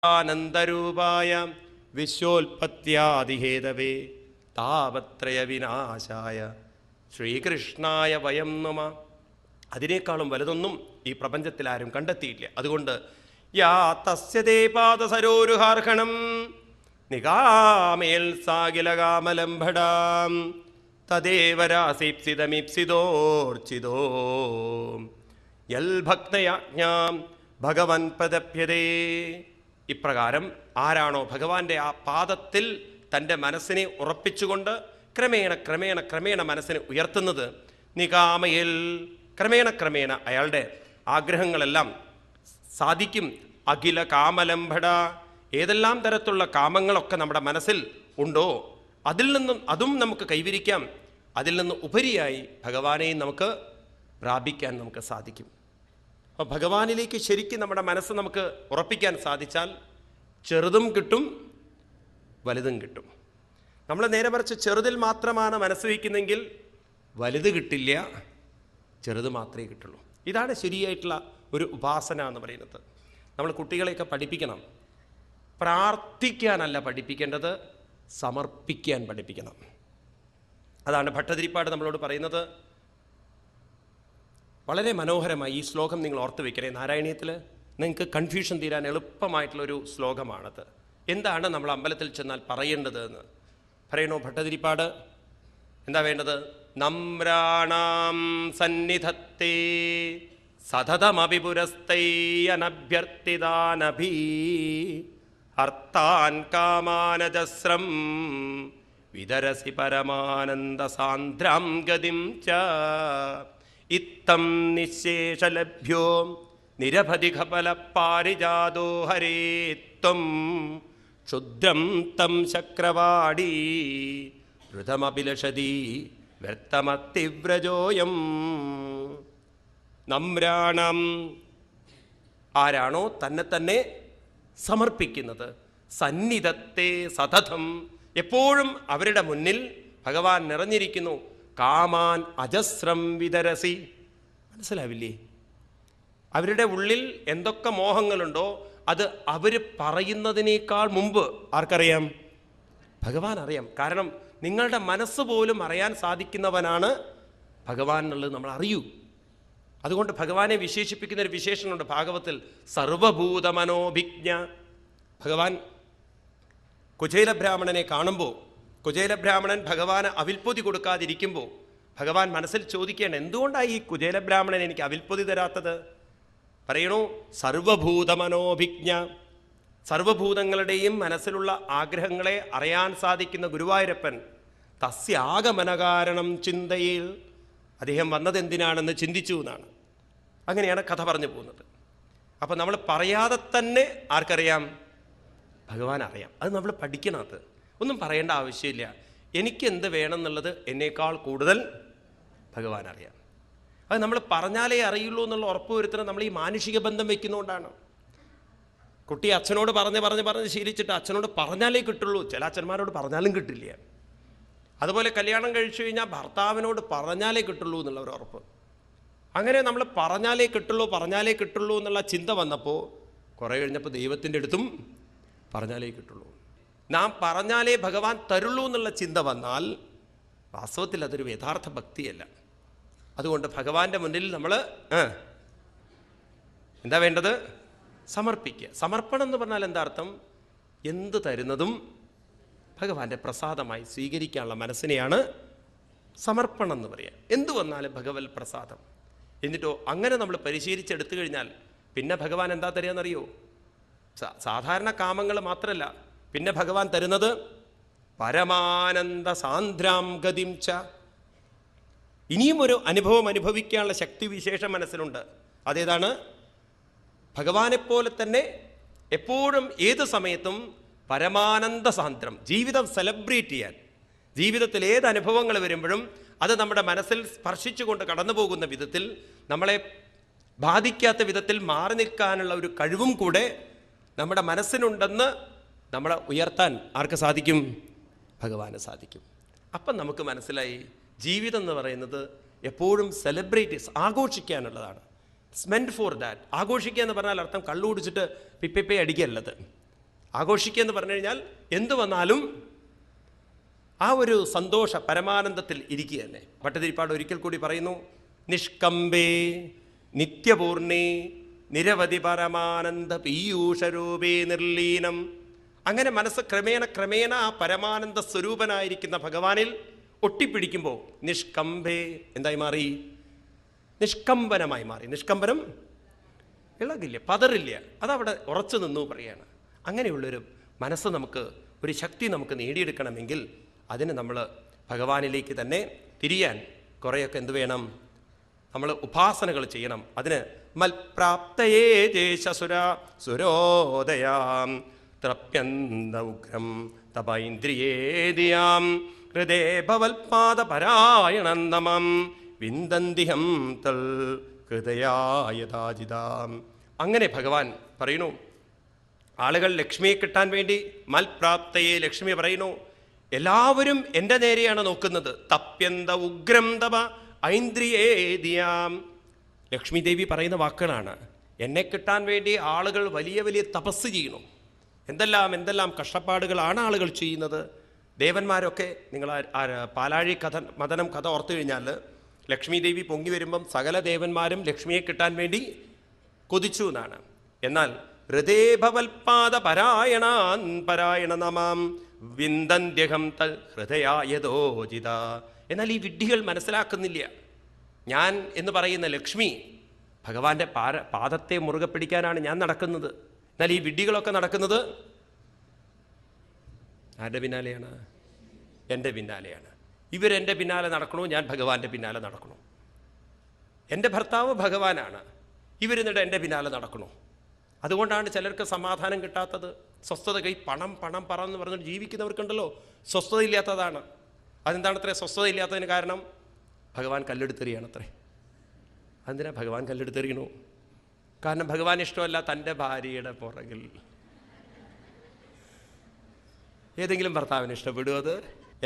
ആനന്ദരൂപായ വിശ്വോൽപത്യാദിഹേതവേ താപത്രയ വിനാശായ ശ്രീകൃഷ്ണായ വയം നമ. അതിനേക്കാളും വലുതൊന്നും ഈ പ്രപഞ്ചത്തിൽ ആരും കണ്ടെത്തിയില്ല. അതുകൊണ്ട് യാ തസ്യതേ പാദസരോരുഹാർഹണം നികാമേൽ സാകിലകാമലംഭടാം തദേവരാസീപ്സിതമീപ്സിതോർച്ചിതോ യൽ ഭക്തയാജ്ഞാം ഭഗവൻ പ്രദപ്യതേ. ഇപ്രകാരം ആരാണോ ഭഗവാന്റെ ആ പാദത്തിൽ തൻ്റെ മനസ്സിനെ ഉറപ്പിച്ചുകൊണ്ട് ക്രമേണ ക്രമേണ ക്രമേണ മനസ്സിനെ ഉയർത്തുന്നത്, നികാമയിൽ ക്രമേണ അയാളുടെ ആഗ്രഹങ്ങളെല്ലാം സാധിക്കും. അഖില കാമലംഭട, ഏതെല്ലാം തരത്തിലുള്ള കാമങ്ങളൊക്കെ നമ്മുടെ മനസ്സിൽ ഉണ്ടോ അതും നമുക്ക് കൈവരിക്കാം. അതിൽ നിന്ന് ഉപരിയായി ഭഗവാനെയും നമുക്ക് പ്രാപിക്കാൻ നമുക്ക് സാധിക്കും. അപ്പോൾ ഭഗവാനിലേക്ക് ശരിക്കും നമ്മുടെ മനസ്സ് നമുക്ക് ഉറപ്പിക്കാൻ സാധിച്ചാൽ ചെറുതും കിട്ടും വലുതും കിട്ടും. നമ്മൾ നേരെ മറിച്ച് ചെറുതിൽ മാത്രമാണ് മനസ്സ് വയ്ക്കുന്നെങ്കിൽ വലുത് കിട്ടില്ല, ചെറുത് മാത്രമേ കിട്ടുള്ളൂ. ഇതാണ് ശരിയായിട്ടുള്ള ഒരു ഉപാസന എന്ന് പറയുന്നത്. നമ്മൾ കുട്ടികളെയൊക്കെ പഠിപ്പിക്കണം. പ്രാർത്ഥിക്കാനല്ല പഠിപ്പിക്കേണ്ടത്, സമർപ്പിക്കാൻ പഠിപ്പിക്കണം. അതാണ് ഭട്ടതിരിപ്പാട് നമ്മളോട് പറയുന്നത്. വളരെ മനോഹരമായി ഈ ശ്ലോകം നിങ്ങൾ ഓർത്ത് വയ്ക്കണേ. നാരായണീയത്തിൽ നിങ്ങൾക്ക് കൺഫ്യൂഷൻ തീരാൻ എളുപ്പമായിട്ടുള്ളൊരു ശ്ലോകമാണത്. എന്താണ് നമ്മൾ അമ്പലത്തിൽ ചെന്നാൽ പറയേണ്ടത് എന്ന് പറയണോ ഭട്ടതിരിപ്പാട്. എന്താ വേണ്ടത്? നമ്രാണാം സന്നിധത്തേ സതതമഭിപുരസ്തൈ അനഭ്യർത്ഥിതാനഭി അർത്ഥാൻ കാമാനജസ്രം വിതരസി പരമാനന്ദ സാന്ദ്രാം ഗതിം ച ഇത്തം നിശേഷലഭ്യോ നിരവധി ഖപല പാരിജാതോ ഹരേ ത്വം ക്ഷുദ്രം തം ശക്രവാടി ഋതമഭിലഷതി വ്യർത്ഥമത്തിവ്രജോയം. നമ്രാണം, ആരാണോ തന്നെ തന്നെ സമർപ്പിക്കുന്നത്, സന്നിധത്തെ സതതം, എപ്പോഴും അവരുടെ മുന്നിൽ ഭഗവാൻ നിറഞ്ഞിരിക്കുന്നു. കാമാൻ അജസ്രം വിതരസി, മനസ്സിലാവില്ലേ? അവരുടെ ഉള്ളിൽ എന്തൊക്കെ മോഹങ്ങളുണ്ടോ അത് അവർ പറയുന്നതിനേക്കാൾ മുമ്പ് ആർക്കറിയാം? ഭഗവാൻ അറിയാം. കാരണം നിങ്ങളുടെ മനസ്സ് പോലും അറിയാൻ സാധിക്കുന്നവനാണ് ഭഗവാൻ എന്നുള്ളത് നമ്മൾ അറിയൂ. അതുകൊണ്ട് ഭഗവാനെ വിശേഷിപ്പിക്കുന്ന ഒരു വിശേഷണമുണ്ട് ഭാഗവത്തിൽ, സർവഭൂത മനോഭിജ്ഞ. ഭഗവാൻ കുചേല ബ്രാഹ്മണനെ കാണുമ്പോൾ, കുചേല ബ്രാഹ്മണൻ ഭഗവാന് അവിൽപ്പൊതി കൊടുക്കാതിരിക്കുമ്പോൾ ഭഗവാൻ മനസ്സിൽ ചോദിക്കുകയാണ്, എന്തുകൊണ്ടാണ് ഈ കുചേല ബ്രാഹ്മണൻ എനിക്ക് അവിൽപ്പൊതി തരാത്തത്? പറയണു, സർവഭൂത മനോഭിജ്ഞ, സർവഭൂതങ്ങളുടെയും മനസ്സിലുള്ള ആഗ്രഹങ്ങളെ അറിയാൻ സാധിക്കുന്ന ഗുരുവായൂരപ്പൻ. തസ്യാഗമനകാരണം ചിന്തയിൽ, അദ്ദേഹം വന്നത് എന്തിനാണെന്ന് ചിന്തിച്ചു എന്നാണ്. അങ്ങനെയാണ് കഥ പറഞ്ഞു പോകുന്നത്. അപ്പം നമ്മൾ പറയാതെ തന്നെ ആർക്കറിയാം? ഭഗവാൻ അറിയാം. അത് നമ്മൾ പഠിക്കണത്. ഒന്നും പറയേണ്ട ആവശ്യമില്ല. എനിക്ക് എന്ത് വേണമെന്നുള്ളത് എന്നേക്കാൾ കൂടുതൽ ഭഗവാൻ അറിയാം. അത് നമ്മൾ പറഞ്ഞാലേ അറിയുള്ളൂ എന്നുള്ള ഉറപ്പ് വരുത്തുന്നത് നമ്മൾ ഈ മാനുഷിക ബന്ധം വയ്ക്കുന്നതുകൊണ്ടാണ്. കുട്ടി അച്ഛനോട് പറഞ്ഞ് ശീലിച്ചിട്ട് അച്ഛനോട് പറഞ്ഞാലേ കിട്ടുള്ളൂ. ചില അച്ഛന്മാരോട് പറഞ്ഞാലും കിട്ടില്ല. അതുപോലെ കല്യാണം കഴിച്ചു കഴിഞ്ഞാൽ ഭർത്താവിനോട് പറഞ്ഞാലേ കിട്ടുള്ളൂ എന്നുള്ള ഒരു ഉറപ്പ്. അങ്ങനെ നമ്മൾ പറഞ്ഞാലേ കിട്ടുള്ളൂ എന്നുള്ള ചിന്ത വന്നപ്പോൾ കുറേ കഴിഞ്ഞപ്പോൾ ദൈവത്തിൻ്റെ അടുത്തും പറഞ്ഞാലേ കിട്ടുള്ളൂ. നാം പറഞ്ഞാലേ ഭഗവാൻ തരുള്ളൂ എന്നുള്ള ചിന്ത വന്നാൽ വാസ്തവത്തിൽ അതൊരു യഥാർത്ഥ ഭക്തിയല്ല. അതുകൊണ്ട് ഭഗവാന്റെ മുന്നിൽ നമ്മൾ എന്താ വേണ്ടത്? സമർപ്പിക്കുക. സമർപ്പണം എന്ന് പറഞ്ഞാൽ എന്താ അർത്ഥം? എന്ത് തരുന്നതും ഭഗവാന്റെ പ്രസാദമായി സ്വീകരിക്കാനുള്ള മനസ്സിനെയാണ് സമർപ്പണം എന്ന് പറയുക. എന്തു വന്നാലും ഭഗവത് പ്രസാദം. എന്നിട്ടോ അങ്ങനെ നമ്മൾ പരിശീലിച്ചെടുത്തു കഴിഞ്ഞാൽ പിന്നെ ഭഗവാൻ എന്താ തരികയെന്നറിയോ? സാധാരണ കാമങ്ങൾ മാത്രമല്ല, പിന്നെ ഭഗവാൻ തരുന്നത് പരമാനന്ദ സാന്ദ്രാം ഗതിം ച. ഇനിയും ഒരു അനുഭവം അനുഭവിക്കാനുള്ള ശക്തി വിശേഷം മനസ്സിലുണ്ട്. അതേതാണ്? ഭഗവാനെപ്പോലെ തന്നെ എപ്പോഴും ഏത് സമയത്തും പരമാനന്ദ സാന്ദ്രം, ജീവിതം സെലിബ്രേറ്റ് ചെയ്യാൻ, ജീവിതത്തിൽ ഏത് അനുഭവങ്ങൾ വരുമ്പോഴും അത് നമ്മുടെ മനസ്സിൽ സ്പർശിച്ചുകൊണ്ട് കടന്നു പോകുന്ന വിധത്തിൽ, നമ്മളെ ബാധിക്കാത്ത വിധത്തിൽ മാറി നിൽക്കാനുള്ള ഒരു കഴിവും കൂടെ നമ്മുടെ മനസ്സിനുണ്ടെന്ന് നമ്മളെ ഉയർത്താൻ ആർക്ക് സാധിക്കും? ഭഗവാന് സാധിക്കും. അപ്പം നമുക്ക് മനസ്സിലായി ജീവിതം എന്ന് പറയുന്നത് എപ്പോഴും സെലിബ്രേറ്റ്, ആഘോഷിക്കാനുള്ളതാണ്. It's meant for that. ആഘോഷിക്കുക എന്ന് പറഞ്ഞാൽ അർത്ഥം കള്ളു കുടിച്ചിട്ട് പിപ്പേ അടിക്കല്ലത്. ആഘോഷിക്കുക എന്ന് പറഞ്ഞു കഴിഞ്ഞാൽ എന്തു വന്നാലും ആ ഒരു സന്തോഷ പരമാനന്ദത്തിൽ ഇരിക്കുക തന്നെ. ഭട്ടതിരിപ്പാട് ഒരിക്കൽ കൂടി പറയുന്നു, നിഷ്കമ്പേ നിത്യപൂർണേ നിരവധി പരമാനന്ദ പീയൂഷരൂപേ നിർലീനം. അങ്ങനെ മനസ്സ് ക്രമേണ ആ പരമാനന്ദ സ്വരൂപനായിരിക്കുന്ന ഭഗവാനിൽ ഒട്ടിപ്പിടിക്കുമ്പോൾ നിഷ്കമ്പേ എന്തായി മാറി? നിഷ്കമ്പനമായി മാറി. നിഷ്കമ്പനം ഇളകില്ല, പതറില്ല, അതവിടെ ഉറച്ചു നിന്നു പറയാണ്. അങ്ങനെയുള്ളൊരു മനസ്സ് നമുക്ക്, ഒരു ശക്തി നമുക്ക് നേടിയെടുക്കണമെങ്കിൽ അതിന് നമ്മൾ ഭഗവാനിലേക്ക് തന്നെ തിരിയാൻ കുറേയൊക്കെ എന്ത് വേണം? നമ്മൾ ഉപാസനകൾ ചെയ്യണം. അതിന് മൽപ്രാപ്തയേ ദേശസുര സുരോദയാം ത്രപ്യന്ത ഉഗ്രം തപൈന്ദ്രിയേദിയാം ഹൃദേ ഭവൽപാദപരായണം നമം വിന്ദന്തിഹം തൽ ഹൃദയായതാജിതാം. അങ്ങനെ ഭഗവാൻ പറയുന്നു, ആളുകൾ ലക്ഷ്മിയെ കിട്ടാൻ വേണ്ടി മൽപ്രാപ്തയെ ലക്ഷ്മി പറയുന്നു, എല്ലാവരും എൻ്റെ നേരെയാണ് നോക്കുന്നത്. തപ്യന്ത ഉഗ്രം തപ ഐന്ദ്രിയേദിയാം. ലക്ഷ്മി ദേവി പറയുന്ന വാക്കുകളാണ്. എന്നെ കിട്ടാൻ വേണ്ടി ആളുകൾ വലിയ വലിയ തപസ് ചെയ്യണം. എന്തെല്ലാം കഷ്ടപ്പാടുകളാണ് ആളുകൾ ചെയ്യുന്നത്. ദേവന്മാരൊക്കെ, നിങ്ങൾ പാലാഴി മദനം കഥ ഓർത്തു കഴിഞ്ഞാൽ ലക്ഷ്മി ദേവി പൊങ്ങി വരുമ്പം സകല ദേവന്മാരും ലക്ഷ്മിയെ കിട്ടാൻ വേണ്ടി കൊതിച്ചു എന്നാണ്. എന്നാൽ ഹൃദേ ഭവൽപാദ പരായണ നമാം വിന്ദന്ത്യഹം തൽ ഹൃദയായതോജിത. എന്നാൽ ഈ വിഡ്ഢികൾ മനസ്സിലാക്കുന്നില്ല, ഞാൻ എന്ന് പറയുന്ന ലക്ഷ്മി ഭഗവാന്റെ പാദത്തെ മുറുകെ പിടിക്കാനാണ് ഞാൻ നടക്കുന്നത്. എന്നാൽ ഈ വിഡ്ഢികളൊക്കെ നടക്കുന്നത് ആരുടെ പിന്നാലെയാണ്? എൻ്റെ പിന്നാലെയാണ്. ഇവരെൻ്റെ പിന്നാലെ നടക്കണോ, ഞാൻ ഭഗവാന്റെ പിന്നാലെ നടക്കണോ? എൻ്റെ ഭർത്താവ് ഭഗവാനാണ്, ഇവരെന്നിട്ട് എൻ്റെ പിന്നാലെ നടക്കണോ? അതുകൊണ്ടാണ് ചിലർക്ക് സമാധാനം കിട്ടാത്തത്. സ്വസ്ഥത പണം എന്ന് പറഞ്ഞിട്ട് ജീവിക്കുന്നവർക്കുണ്ടല്ലോ, സ്വസ്ഥത ഇല്ലാത്തതാണ്. അതെന്താണത്രേ സ്വസ്ഥത ഇല്ലാത്തതിന് കാരണം? ഭഗവാൻ കല്ലെടുത്തെറിയാണത്രേ. അതെന്തിനാ ഭഗവാൻ കല്ലെടുത്തെറിയണു? കാരണം ഭഗവാൻ ഇഷ്ടമല്ല തൻ്റെ ഭാര്യയുടെ പുറകിൽ ഏതെങ്കിലും ഭർത്താവിന് ഇഷ്ടപ്പെടും. അത്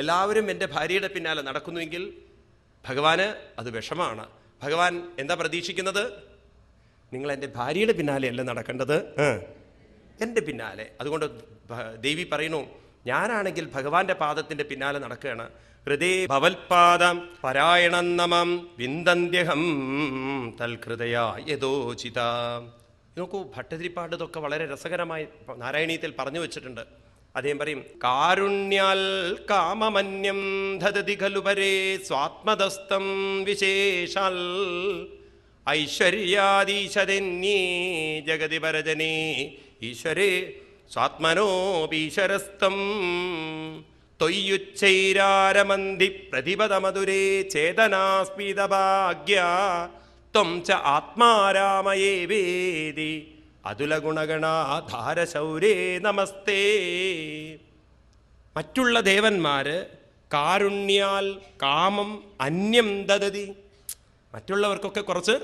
എല്ലാവരും എൻ്റെ ഭാര്യയുടെ പിന്നാലെ നടക്കുന്നുവെങ്കിൽ ഭഗവാന് അത് വിഷമാണ്. ഭഗവാൻ എന്താ പ്രതീക്ഷിക്കുന്നത്? നിങ്ങൾ എൻ്റെ ഭാര്യയുടെ പിന്നാലെയല്ല നടക്കേണ്ടത്, എൻ്റെ പിന്നാലെ. അതുകൊണ്ട് ദേവി പറയുന്നു, ഞാനാണെങ്കിൽ ഭഗവാന്റെ പാദത്തിൻ്റെ പിന്നാലെ നടക്കുകയാണ്. ഹൃദേ ഭവൽപാദം പരായണം നമം വിന്ദന്ത്യഹം തൽഹൃദയായതോചിത. നോക്കൂ, ഭട്ടതിരിപ്പാട് ഇതൊക്കെ വളരെ രസകരമായി നാരായണീയത്തിൽ പറഞ്ഞു വെച്ചിട്ടുണ്ട്. അദ്ദേഹം പറയും, കാരുണ്യാൽ കാമമന്യം ദദതി ഖലു പരേ സ്വാത്മദസ്തം വിശേഷാൽ ഐശ്വര്യാദീശരന്യേ ജഗതി പരജനേ ഈശ്വരേ സ്വാത്മനോപീശ്വരസ്തം ത്വയ്യുച്ചൈരാരമന്തി പ്രതിപദമധുരേ ചേതനാസ്മിതഭാഗ്യ ത്വം ച ആത്മാരാമയേ വേദി അതുലഗുണഗണാധാരശൗരേ നമസ്തേ. മറ്റുള്ള ദേവന്മാര് കാരുണ്യാൽ കാമം അന്യം ദദതി, മറ്റുള്ളവർക്കൊക്കെ കുറച്ച്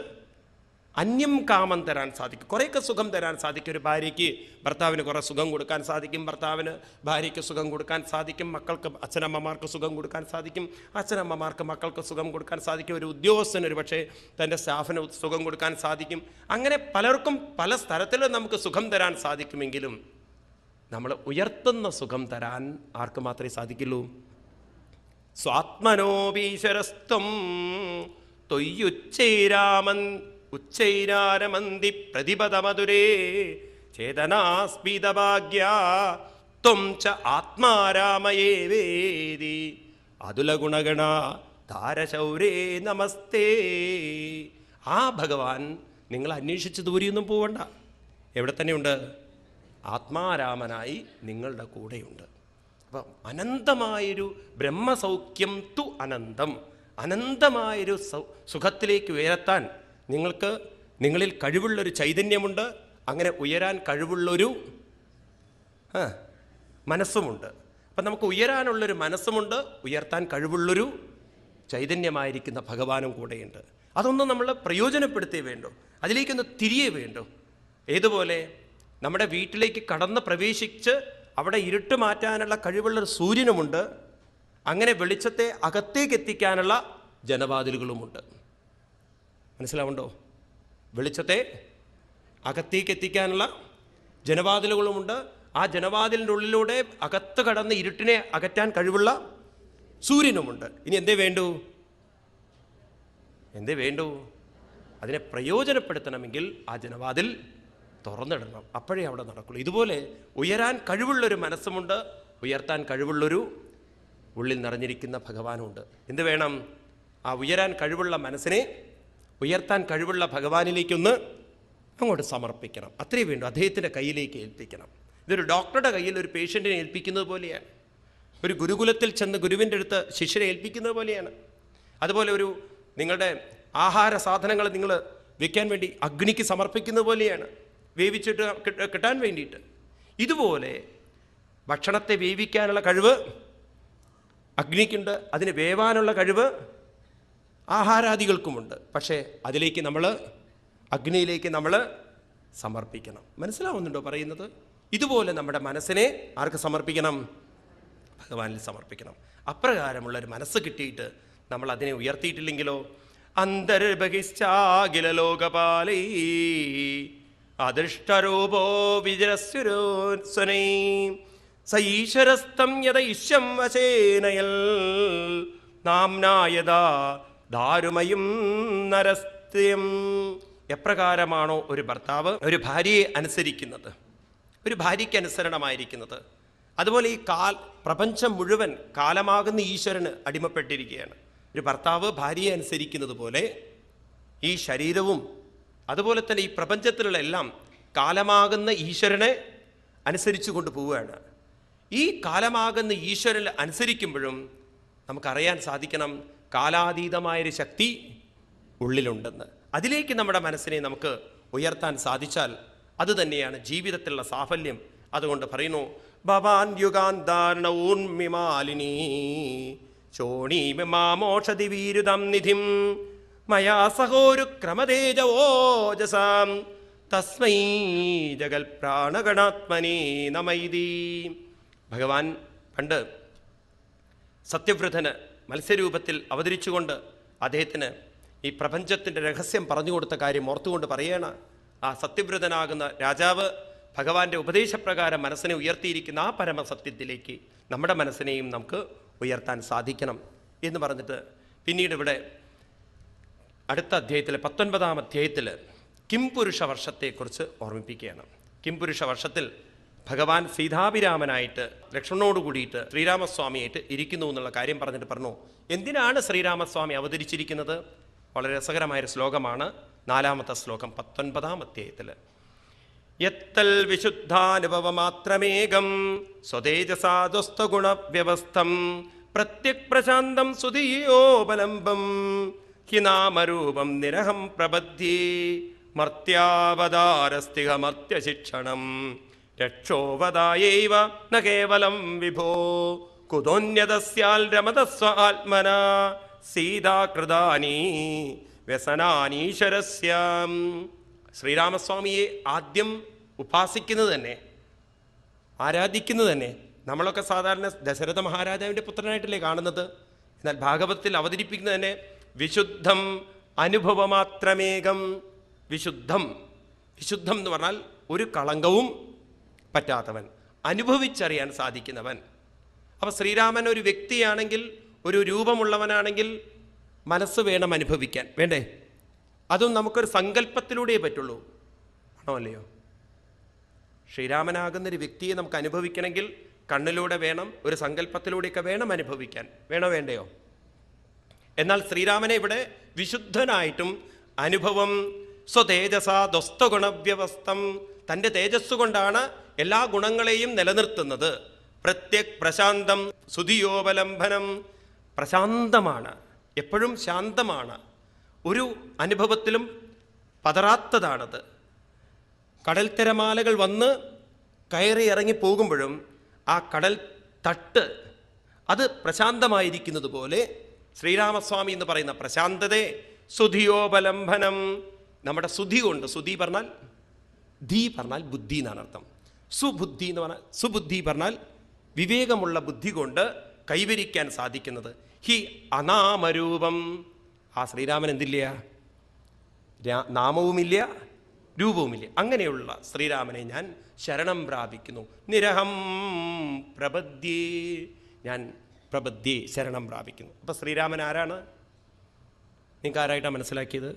അന്യം കാമം തരാൻ സാധിക്കും, കുറേയൊക്കെ സുഖം തരാൻ സാധിക്കും. ഒരു ഭാര്യയ്ക്ക് ഭർത്താവിന് കുറേ സുഖം കൊടുക്കാൻ സാധിക്കും, ഭർത്താവിന് ഭാര്യയ്ക്ക് സുഖം കൊടുക്കാൻ സാധിക്കും, മക്കൾക്ക് അച്ഛനമ്മമാർക്ക് സുഖം കൊടുക്കാൻ സാധിക്കും, അച്ഛനമ്മമാർക്ക് മക്കൾക്ക് സുഖം കൊടുക്കാൻ സാധിക്കും, ഒരു ഉദ്യോഗസ്ഥന് ഒരു പക്ഷേ തൻ്റെ സ്റ്റാഫിന് സുഖം കൊടുക്കാൻ സാധിക്കും. അങ്ങനെ പലർക്കും പല സ്ഥലത്തിലും നമുക്ക് സുഖം തരാൻ സാധിക്കുമെങ്കിലും നമ്മൾ ഉയർത്തുന്ന സുഖം തരാൻ ആർക്ക് മാത്രമേ സാധിക്കുള്ളൂ? സ്വാത്മനോപീശ്വരസ്ത്വം ഉച്ചൈരാരമന്തി പ്രതിപദമധുരേ ചേതനാസ്മിതഭാഗ്യ ത്വം ച ആത്മാരാമയേ വേദി അതുലഗുണഗണ ധാരശൗരേ നമസ്തേ. ആ ഭഗവാൻ നിങ്ങൾ അന്വേഷിച്ച് ദൂരെയൊന്നും പോവണ്ട, എവിടെ തന്നെയുണ്ട്? ആത്മാരാമനായി നിങ്ങളുടെ കൂടെയുണ്ട്. അപ്പം അനന്തമായൊരു ബ്രഹ്മസൗഖ്യം തു അനന്തം, അനന്തമായൊരു സുഖത്തിലേക്ക് ഉയരത്താൻ നിങ്ങളിൽ കഴിവുള്ളൊരു ചൈതന്യമുണ്ട്. അങ്ങനെ ഉയരാൻ കഴിവുള്ളൊരു മനസ്സുമുണ്ട്. അപ്പം നമുക്ക് ഉയരാനുള്ളൊരു മനസ്സുമുണ്ട്, ഉയർത്താൻ കഴിവുള്ളൊരു ചൈതന്യമായിരിക്കുന്ന ഭഗവാനും കൂടെയുണ്ട്. അതൊന്നും നമ്മൾ പ്രയോജനപ്പെടുത്തേ വേണ്ടു, അതിലേക്കൊന്ന് തിരിയേ വേണ്ടു. ഏതുപോലെ നമ്മുടെ വീട്ടിലേക്ക് കടന്ന് പ്രവേശിച്ച് അവിടെ ഇരുട്ട് മാറ്റാനുള്ള കഴിവുള്ളൊരു സൂര്യനുമുണ്ട്, അങ്ങനെ വെളിച്ചത്തെ അകത്തേക്ക് എത്തിക്കാനുള്ള ജനവാതിലുകളുമുണ്ട്. മനസ്സിലാവുണ്ടോ? വെളിച്ചത്തെ അകത്തേക്ക് എത്തിക്കാനുള്ള ജനവാതിലുകളുമുണ്ട്, ആ ജനവാതിലിൻ്റെ ഉള്ളിലൂടെ അകത്ത് കടന്ന് ഇരുട്ടിനെ അകറ്റാൻ കഴിവുള്ള സൂര്യനുമുണ്ട്. ഇനി എന്തേ വേണ്ടൂ? അതിനെ പ്രയോജനപ്പെടുത്തണമെങ്കിൽ ആ ജനവാതിൽ തുറന്നിടണം. അപ്പോഴേ അവിടെ നടക്കുള്ളൂ. ഇതുപോലെ ഉയരാൻ കഴിവുള്ളൊരു മനസ്സുമുണ്ട്, ഉയർത്താൻ കഴിവുള്ളൊരു ഉള്ളിൽ നിറഞ്ഞിരിക്കുന്ന ഭഗവാനുമുണ്ട്. എന്ത് വേണം? ആ ഉയരാൻ കഴിവുള്ള മനസ്സിനെ ഉയർത്താൻ കഴിവുള്ള ഭഗവാനിലേക്കൊന്ന് അങ്ങോട്ട് സമർപ്പിക്കണം. അത്രയും വേണ്ടു. അദ്ദേഹത്തിൻ്റെ കയ്യിലേക്ക് ഏൽപ്പിക്കണം. ഇതൊരു ഡോക്ടറുടെ കയ്യിൽ ഒരു പേഷ്യൻറ്റിനെ ഏൽപ്പിക്കുന്നത് പോലെയാണ്. ഒരു ഗുരുകുലത്തിൽ ചെന്ന് ഗുരുവിൻ്റെ അടുത്ത് ശിഷ്യരെ ഏൽപ്പിക്കുന്നത് പോലെയാണ്. അതുപോലെ ഒരു നിങ്ങളുടെ ആഹാര സാധനങ്ങൾ നിങ്ങൾ വെക്കാൻ വേണ്ടി അഗ്നിക്ക് സമർപ്പിക്കുന്നത് പോലെയാണ്, വേവിച്ചിട്ട് കിട്ടാൻ വേണ്ടിയിട്ട്. ഇതുപോലെ ഭക്ഷണത്തെ വേവിക്കാനുള്ള കഴിവ് അഗ്നിക്കുണ്ട്, അതിന് വേവാനുള്ള കഴിവ് ആഹാരാദികൾക്കുമുണ്ട്. പക്ഷേ അതിലേക്ക് അഗ്നിയിലേക്ക് നമ്മൾ സമർപ്പിക്കണം. മനസ്സിലാവുന്നുണ്ടോ പറയുന്നത്? ഇതുപോലെ നമ്മുടെ മനസ്സിനെ ആർക്ക് സമർപ്പിക്കണം? ഭഗവാനിൽ സമർപ്പിക്കണം. അപ്രകാരമുള്ളൊരു മനസ്സ് കിട്ടിയിട്ട് നമ്മൾ അതിനെ ഉയർത്തിയിട്ടില്ലെങ്കിലോ, അന്തർബഹിശ്ചാഖില ലോകപാലൈ അദൃഷ്ടരൂപോ വിജരസ്വനൈ സൈശ്വരസ്തം യദൈശ്യം വശേനയൽ നാംനായതാ ദാരുമയും നരസ്ത്യം. എപ്രകാരമാണോ ഒരു ഭർത്താവ് ഒരു ഭാര്യയെ അനുസരിക്കുന്നത്, ഒരു ഭാര്യയ്ക്ക് അനുസരണമായിരിക്കുന്നത്, അതുപോലെ ഈ പ്രപഞ്ചം മുഴുവൻ കാലമാകുന്ന ഈശ്വരന് അടിമപ്പെട്ടിരിക്കുകയാണ്. ഒരു ഭർത്താവ് ഭാര്യയെ അനുസരിക്കുന്നത് പോലെ ഈ ശരീരവും അതുപോലെ തന്നെ ഈ പ്രപഞ്ചത്തിലുള്ള എല്ലാം കാലമാകുന്ന ഈശ്വരനെ അനുസരിച്ചു കൊണ്ട് പോവുകയാണ്. ഈ കാലമാകുന്ന ഈശ്വരനെ അനുസരിക്കുമ്പോഴും നമുക്കറിയാൻ സാധിക്കണം കാലാതീതമായൊരു ശക്തി ഉള്ളിലുണ്ടെന്ന്. അതിലേക്ക് നമ്മുടെ മനസ്സിനെ നമുക്ക് ഉയർത്താൻ സാധിച്ചാൽ അത് തന്നെയാണ് ജീവിതത്തിലുള്ള സാഫല്യം. അതുകൊണ്ട് പറയുന്നു, ഭവാൻ യുഗാന്താർണൂർമിമാലിനീ ചോണീമാമോഷതി വീരുതം നിധിം മയാ സഹോരു ക്രമതേജവോജസാം തസ്മൈ ജഗൽ പ്രാണഗണാത്മനീ നമൈതി. ഭഗവാൻ പണ്ട് സത്യവ്രതന് മത്സ്യരൂപത്തിൽ അവതരിച്ചുകൊണ്ട് അദ്ദേഹത്തിന് ഈ പ്രപഞ്ചത്തിൻ്റെ രഹസ്യം പറഞ്ഞു കൊടുത്ത കാര്യം ഓർത്തുകൊണ്ട് പറയണ, ആ സത്യവ്രതനാകുന്ന രാജാവ് ഭഗവാന്റെ ഉപദേശപ്രകാരം മനസ്സിനെ ഉയർത്തിയിരിക്കുന്ന ആ പരമസത്യത്തിലേക്ക് നമ്മുടെ മനസ്സിനെയും നമുക്ക് ഉയർത്താൻ സാധിക്കണം എന്ന് പറഞ്ഞിട്ട് പിന്നീട് ഇവിടെ അടുത്ത അധ്യായത്തിൽ 19-ാം അധ്യായത്തിൽ കിംപുരുഷ വർഷത്തെക്കുറിച്ച് ഓർമ്മിപ്പിക്കുകയാണ്. കിംപുരുഷ വർഷത്തിൽ ഭഗവാൻ സീതാഭിരാമനായിട്ട് ലക്ഷ്മണനോട് കൂടിയിട്ട് ശ്രീരാമസ്വാമിയായിട്ട് ഇരിക്കുന്നു എന്നുള്ള കാര്യം പറഞ്ഞിട്ട് പറഞ്ഞു, എന്തിനാണ് ശ്രീരാമസ്വാമി അവതരിച്ചിരിക്കുന്നത്? വളരെ രസകരമായൊരു ശ്ലോകമാണ് 4-ാമത്തെ ശ്ലോകം 19-ാം അധ്യായത്തിൽ. യത്തൽ വിശുദ്ധാനുഭവമാത്രമേകം സ്വതേജസാദുസ്തഗുണവ്യവസ്ഥം പ്രത്യക് പ്രശാന്തം സുധീയോപലംബം ഹിനാമരൂപം നിരഹം പ്രബദ്ധ്യേ മർത്യാവതാരസ്തിഹമർത്യശിക്ഷണം രക്ഷോവദായൈവ ന കേവലം വിഭോ കുതോന്യതസ്യാൽ രമതസ്വ ആത്മനാ സീതാകൃതാനി വ്യസനാനീശ്വരസ്യാം. ശ്രീരാമസ്വാമിയെ ആദ്യം ഉപാസിക്കുന്നത് തന്നെ, ആരാധിക്കുന്നത് തന്നെ നമ്മളൊക്കെ സാധാരണ ദശരഥ മഹാരാജാവിൻ്റെ പുത്രനായിട്ടല്ലേ കാണുന്നത്. എന്നാൽ ഭാഗവതത്തിൽ അവതരിപ്പിക്കുന്നത് തന്നെ വിശുദ്ധം അനുഭവമാത്രമേകം. വിശുദ്ധം എന്ന് പറഞ്ഞാൽ ഒരു കളങ്കവും പറ്റാത്തവൻ, അനുഭവിച്ചറിയാൻ സാധിക്കുന്നവൻ. അപ്പോൾ ശ്രീരാമൻ ഒരു വ്യക്തിയാണെങ്കിൽ, ഒരു രൂപമുള്ളവനാണെങ്കിൽ മനസ്സ് വേണം അനുഭവിക്കാൻ, വേണ്ടേ? അതും നമുക്കൊരു സങ്കല്പത്തിലൂടെയേ പറ്റുള്ളൂ, ആണോ അല്ലയോ? ശ്രീരാമനാകുന്നൊരു വ്യക്തിയെ നമുക്ക് അനുഭവിക്കണമെങ്കിൽ കണ്ണിലൂടെ വേണം, ഒരു സങ്കല്പത്തിലൂടെയൊക്കെ വേണം അനുഭവിക്കാൻ, വേണ്ടയോ? എന്നാൽ ശ്രീരാമനെ ഇവിടെ വിശുദ്ധനായിട്ടും അനുഭവം സ്വതേജസാ ദുസ്തഗുണവ്യവസ്ഥം, തൻ്റെ തേജസ് കൊണ്ടാണ് എല്ലാ ഗുണങ്ങളെയും നിലനിർത്തുന്നത്. പ്രത്യക് പ്രശാന്തം സുധിയോപലംബനം, പ്രശാന്തമാണ്, എപ്പോഴും ശാന്തമാണ്, ഒരു അനുഭവത്തിലും പതറാത്തതാണത്. കടൽ തിരമാലകൾ വന്ന് കയറി ഇറങ്ങി പോകുമ്പോഴും ആ കടൽ തട്ട് അത് പ്രശാന്തമായിരിക്കുന്നത് പോലെ ശ്രീരാമസ്വാമി എന്ന് പറയുന്ന പ്രശാന്തതയെ സുധിയോപലംബനം, നമ്മുടെ സുധി കൊണ്ട്, സുധി പറഞ്ഞാൽ ധീ പറഞ്ഞാൽ ബുദ്ധി എന്നാണ് അർത്ഥം. സുബുദ്ധി എന്ന് പറഞ്ഞാൽ, സുബുദ്ധി പറഞ്ഞാൽ വിവേകമുള്ള ബുദ്ധി കൊണ്ട് കൈവരിക്കാൻ സാധിക്കുന്നത്. ഹി അനാമരൂപം, ആ ശ്രീരാമൻ എന്തില്ല? നാമവുമില്ല, രൂപവുമില്ല. അങ്ങനെയുള്ള ശ്രീരാമനെ ഞാൻ ശരണം പ്രാപിക്കുന്നു. നിരഹം പ്രപദ്യേ, ഞാൻ പ്രപദ്യേ ശരണം പ്രാപിക്കുന്നു. അപ്പം ശ്രീരാമൻ ആരാണ്? നിങ്ങൾക്ക് ആരായിട്ടാണ് മനസ്സിലാക്കിയത്?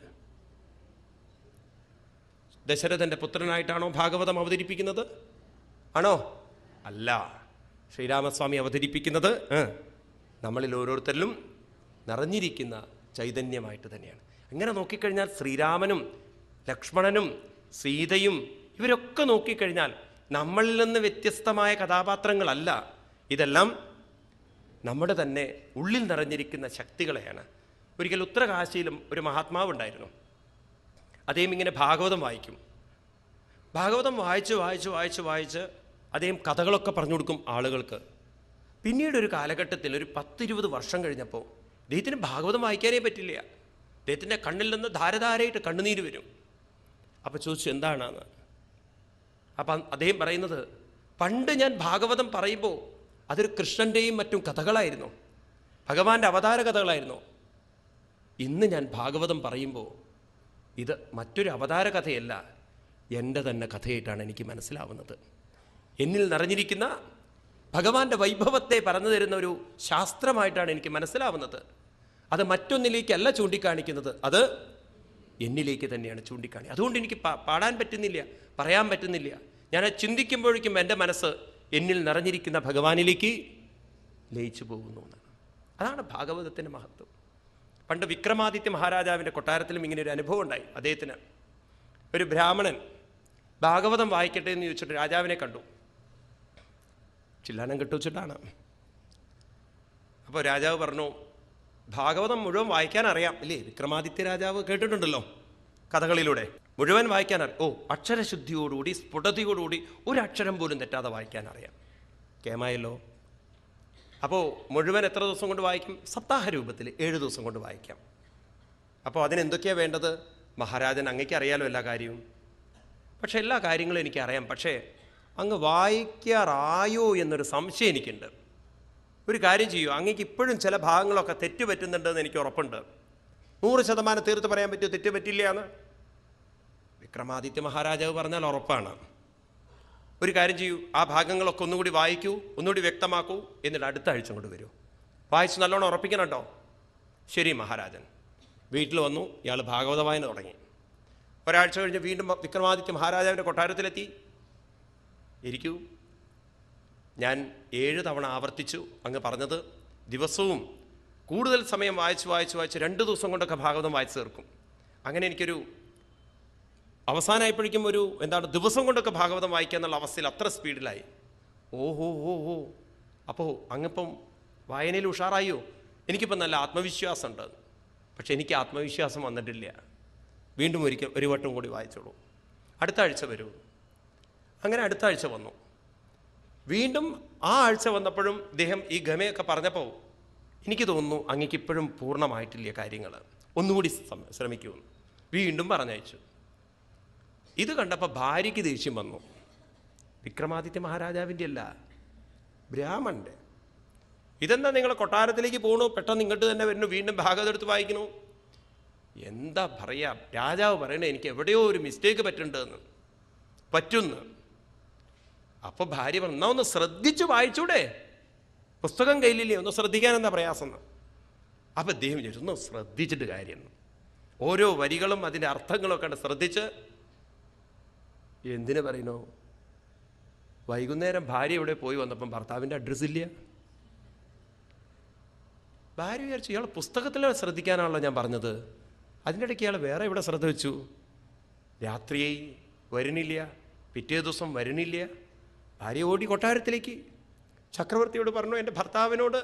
ദശരഥൻ്റെ പുത്രനായിട്ടാണോ ഭാഗവതം അവതരിപ്പിക്കുന്നത്? ആണോ? അല്ല. ശ്രീരാമസ്വാമി അവതരിപ്പിക്കുന്നത് നമ്മളിൽ ഓരോരുത്തരിലും നിറഞ്ഞിരിക്കുന്ന ചൈതന്യമായിട്ട് തന്നെയാണ്. അങ്ങനെ നോക്കിക്കഴിഞ്ഞാൽ ശ്രീരാമനും ലക്ഷ്മണനും സീതയും ഇവരൊക്കെ നോക്കിക്കഴിഞ്ഞാൽ നമ്മളിൽ നിന്ന് വ്യത്യസ്തമായ കഥാപാത്രങ്ങളല്ല. ഇതെല്ലാം നമ്മുടെ തന്നെ ഉള്ളിൽ നിറഞ്ഞിരിക്കുന്ന ശക്തികളെയാണ്. ഒരിക്കൽ ഉത്തരകാശിയിലും ഒരു മഹാത്മാവ് ഉണ്ടായിരുന്നു. അദ്ദേഹം ഇങ്ങനെ ഭാഗവതം വായിക്കും. ഭാഗവതം വായിച്ച് വായിച്ച് വായിച്ച് വായിച്ച് അദ്ദേഹം കഥകളൊക്കെ പറഞ്ഞു കൊടുക്കും ആളുകൾക്ക്. പിന്നീട് ഒരു കാലഘട്ടത്തിൽ ഒരു 10-20 വർഷം കഴിഞ്ഞപ്പോൾ അദ്ദേഹത്തിന് ഭാഗവതം വായിക്കാനേ പറ്റില്ല. അദ്ദേഹത്തിൻ്റെ കണ്ണിൽ നിന്ന് ധാരധാരയായിട്ട് കണ്ണുനീര് വരും. അപ്പോൾ ചോദിച്ചു എന്താണെന്ന്. അപ്പം അദ്ദേഹം പറയുന്നത്, പണ്ട് ഞാൻ ഭാഗവതം പറയുമ്പോൾ അതൊരു കൃഷ്ണൻ്റെയും മറ്റും കഥകളായിരുന്നു, ഭഗവാന്റെ അവതാര കഥകളായിരുന്നു. ഇന്ന് ഞാൻ ഭാഗവതം പറയുമ്പോൾ ഇത് മറ്റൊരു അവതാര കഥയല്ല, എൻ്റെ തന്നെ കഥയായിട്ടാണ് എനിക്ക് മനസ്സിലാവുന്നത്. എന്നിൽ നിറഞ്ഞിരിക്കുന്ന ഭഗവാന്റെ വൈഭവത്തെ പറഞ്ഞു തരുന്ന ഒരു ശാസ്ത്രമായിട്ടാണ് എനിക്ക് മനസ്സിലാവുന്നത്. അത് മറ്റൊന്നിലേക്കല്ല ചൂണ്ടിക്കാണിക്കുന്നത്, അത് എന്നിലേക്ക് തന്നെയാണ് ചൂണ്ടിക്കാണി. അതുകൊണ്ട് എനിക്ക് പാടാൻ പറ്റുന്നില്ല, പറയാൻ പറ്റുന്നില്ല. ഞാൻ ചിന്തിക്കുമ്പോഴേക്കും എൻ്റെ മനസ്സ് എന്നിൽ നിറഞ്ഞിരിക്കുന്ന ഭഗവാനിലേക്ക് ലയിച്ചു പോകുന്നു എന്നാണ്. അതാണ് ഭാഗവതത്തിൻ്റെ മഹത്വം. പണ്ട് വിക്രമാദിത്യ മഹാരാജാവിൻ്റെ കൊട്ടാരത്തിലും ഇങ്ങനെ ഒരു അനുഭവം ഉണ്ടായി. അദ്ദേഹത്തിന് ഒരു ബ്രാഹ്മണൻ ഭാഗവതം വായിക്കട്ടെ എന്ന് ചോദിച്ചിട്ട് രാജാവിനെ കണ്ടു. ചില്ലാനം കെട്ടുവച്ചിട്ടാണ്. അപ്പോൾ രാജാവ് പറഞ്ഞു, ഭാഗവതം മുഴുവൻ വായിക്കാൻ അറിയാം ഇല്ലേ? വിക്രമാദിത്യ രാജാവ് കേട്ടിട്ടുണ്ടല്ലോ കഥകളിലൂടെ. മുഴുവൻ വായിക്കാൻ അറിയാം. ഓ, അക്ഷരശുദ്ധിയോടുകൂടി സ്ഫുടതയോടുകൂടി ഒരു അക്ഷരം പോലും തെറ്റാതെ വായിക്കാൻ അറിയാം. കേമായല്ലോ. അപ്പോൾ മുഴുവൻ എത്ര ദിവസം കൊണ്ട് വായിക്കും? സപ്താഹ രൂപത്തിൽ 7 ദിവസം കൊണ്ട് വായിക്കാം. അപ്പോൾ അതിനെന്തൊക്കെയാണ് വേണ്ടത്? മഹാരാജൻ, അങ്ങേക്ക് അറിയാലോ എല്ലാ കാര്യവും. പക്ഷേ എല്ലാ കാര്യങ്ങളും എനിക്കറിയാം. പക്ഷേ അങ്ങ് വായിക്കാറായോ എന്നൊരു സംശയം എനിക്കുണ്ട്. ഒരു കാര്യം ചെയ്യൂ, അങ്ങേക്ക് ഇപ്പോഴും ചില ഭാഗങ്ങളൊക്കെ തെറ്റ് പറ്റുന്നുണ്ടെന്ന് എനിക്ക് ഉറപ്പുണ്ട്. 100% തീർത്ത് പറയാൻ പറ്റുമോ തെറ്റ് പറ്റില്ല എന്ന്? വിക്രമാദിത്യ മഹാരാജാവ് പറഞ്ഞാൽ ഉറപ്പാണ്. ഒരു കാര്യം ചെയ്യൂ, ആ ഭാഗങ്ങളൊക്കെ ഒന്നുകൂടി വായിക്കൂ, ഒന്നുകൂടി വ്യക്തമാക്കൂ, എന്നിട്ട് അടുത്ത ആഴ്ച കൊണ്ട് വരൂ. വായിച്ച് നല്ലോണം ഉറപ്പിക്കണം കേട്ടോ. ശരി മഹാരാജൻ. വീട്ടിൽ വന്നു, ഇയാൾ ഭാഗവത വായന തുടങ്ങി. ഒരാഴ്ച കഴിഞ്ഞ് വീണ്ടും വിക്രമാദിത്യ മഹാരാജാവിൻ്റെ കൊട്ടാരത്തിലെത്തി. ഇരിക്കൂ, ഞാൻ 7 തവണ ആവർത്തിച്ചു അങ്ങ് പറഞ്ഞത്. ദിവസവും കൂടുതൽ സമയം വായിച്ച് വായിച്ച് വായിച്ച് 2 ദിവസം കൊണ്ടൊക്കെ ഭാഗവതം വായിച്ചു തീർക്കും. അങ്ങനെ എനിക്കൊരു അവസാനമായപ്പോഴേക്കും ഒരു ദിവസം കൊണ്ടൊക്കെ ഭാഗവതം വായിക്കുക എന്നുള്ള അവസ്ഥയിൽ അത്ര സ്പീഡിലായി. ഓഹോ ഓ ഓ അപ്പോൾ അങ്ങിപ്പം വായനയിൽ ഉഷാറായോ? എനിക്കിപ്പം നല്ല ആത്മവിശ്വാസമുണ്ട്. പക്ഷെ എനിക്ക് ആത്മവിശ്വാസം വന്നിട്ടില്ല. വീണ്ടും ഒരു വട്ടം കൂടി വായിച്ചോളൂ, അടുത്ത ആഴ്ച വരൂ. അങ്ങനെ അടുത്ത ആഴ്ച വന്നു. വീണ്ടും ആ ആഴ്ച വന്നപ്പോഴും ഇദ്ദേഹം ഈ ഗമയൊക്കെ പറഞ്ഞപ്പോൾ എനിക്ക് തോന്നുന്നു അങ്ങേക്ക് ഇപ്പോഴും പൂർണ്ണമായിട്ടില്ല കാര്യങ്ങൾ, ഒന്നുകൂടി ശ്രമിക്കുമെന്ന്. വീണ്ടും പറഞ്ഞയച്ചു. ഇത് കണ്ടപ്പോൾ ഭാര്യയ്ക്ക് ദേഷ്യം വന്നു. വിക്രമാദിത്യ മഹാരാജാവിൻ്റെ അല്ല, ബ്രാഹ്മണൻ്റെ. ഇതെന്താ നിങ്ങൾ കൊട്ടാരത്തിലേക്ക് പോകണു, പെട്ടെന്ന് ഇങ്ങോട്ട് തന്നെ വരുന്നു, വീണ്ടും ഭാഗവതം എടുത്ത് വായിക്കണു? എന്താ പറയാ, രാജാവ് പറയണേ എനിക്ക് എവിടെയോ ഒരു മിസ്റ്റേക്ക് പറ്റുന്നു. അപ്പോൾ ഭാര്യ പറഞ്ഞു, എന്നാ ഒന്ന് ശ്രദ്ധിച്ച് വായിച്ചൂടെ, പുസ്തകം കയ്യിലില്ലേ, ഒന്ന് ശ്രദ്ധിക്കാൻ എന്താ പ്രയാസം എന്ന്. അപ്പോൾ അദ്ദേഹം ചോദിച്ചു, ഒന്ന് ശ്രദ്ധിച്ചിട്ട് കാര്യം, ഓരോ വരികളും അതിൻ്റെ അർത്ഥങ്ങളൊക്കെ ഉണ്ട് ശ്രദ്ധിച്ച്. എന്തിനു പറയുന്നു? വൈകുന്നേരം ഭാര്യ ഇവിടെ പോയി വന്നപ്പം ഭർത്താവിൻ്റെ അഡ്രസ്സ് ഇല്ല. ഭാര്യ വിചാരിച്ചു ഇയാൾ പുസ്തകത്തിൽ ശ്രദ്ധിക്കാനാണല്ലോ ഞാൻ പറഞ്ഞത്. അതിൻ്റെ ഇടയ്ക്ക് ഇയാൾ വേറെ ഇവിടെ ശ്രദ്ധ വെച്ചു. രാത്രിയായി വരുന്നില്ല, പിറ്റേ ദിവസം വരുന്നില്ല. ഭാര്യ ഓടി കൊട്ടാരത്തിലേക്ക് ചക്രവർത്തിയോട് പറഞ്ഞു, എൻ്റെ ഭർത്താവിനോട്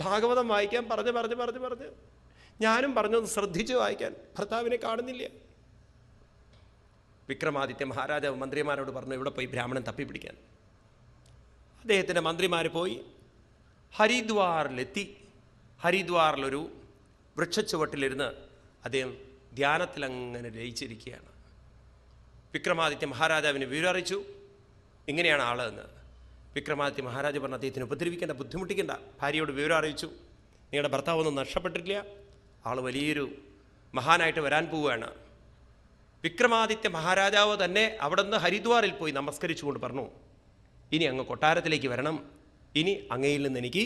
ഭാഗവതം വായിക്കാൻ പറഞ്ഞ് ഞാനും പറഞ്ഞു ശ്രദ്ധിച്ച് വായിക്കാൻ, ഭർത്താവിനെ കാണുന്നില്ല. വിക്രമാദിത്യ മഹാരാജാവ് മന്ത്രിമാരോട് പറഞ്ഞു, ഇവിടെ പോയി ബ്രാഹ്മണൻ തപ്പിപ്പിടിക്കാൻ. അദ്ദേഹത്തിൻ്റെ മന്ത്രിമാർ പോയി ഹരിദ്വാറിലെത്തി. ഹരിദ്വാറിലൊരു വൃക്ഷച്ചുവട്ടിലിരുന്ന് അദ്ദേഹം ധ്യാനത്തിലങ്ങനെ ലയിച്ചിരിക്കുകയാണ്. വിക്രമാദിത്യ മഹാരാജാവിനെ വിവരം അറിയിച്ചു, ഇങ്ങനെയാണ് ആളെന്ന്. വിക്രമാദിത്യ മഹാരാജ പറഞ്ഞു, അദ്ദേഹത്തിന് ഉപദ്രവിക്കേണ്ട, ബുദ്ധിമുട്ടിക്കേണ്ട. ഭാര്യയോട് വിവരം അറിയിച്ചു, നിങ്ങളുടെ ഭർത്താവൊന്നും നഷ്ടപ്പെട്ടിട്ടില്ല, ആൾ വലിയൊരു മഹാനായിട്ട് വരാൻ പോവുകയാണ്. വിക്രമാദിത്യ മഹാരാജാവ് തന്നെ അവിടെ നിന്ന് ഹരിദ്വാറിൽ പോയി നമസ്കരിച്ചുകൊണ്ട് പറഞ്ഞു, ഇനി അങ്ങ് കൊട്ടാരത്തിലേക്ക് വരണം, ഇനി അങ്ങയിൽ നിന്ന് എനിക്ക്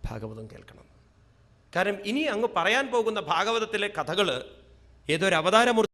ഭാഗവതം കേൾക്കണം. കാരണം ഇനി അങ്ങ് പറയാൻ പോകുന്ന ഭാഗവതത്തിലെ കഥകൾ ഏതൊരു അവതാരമൂർത്തി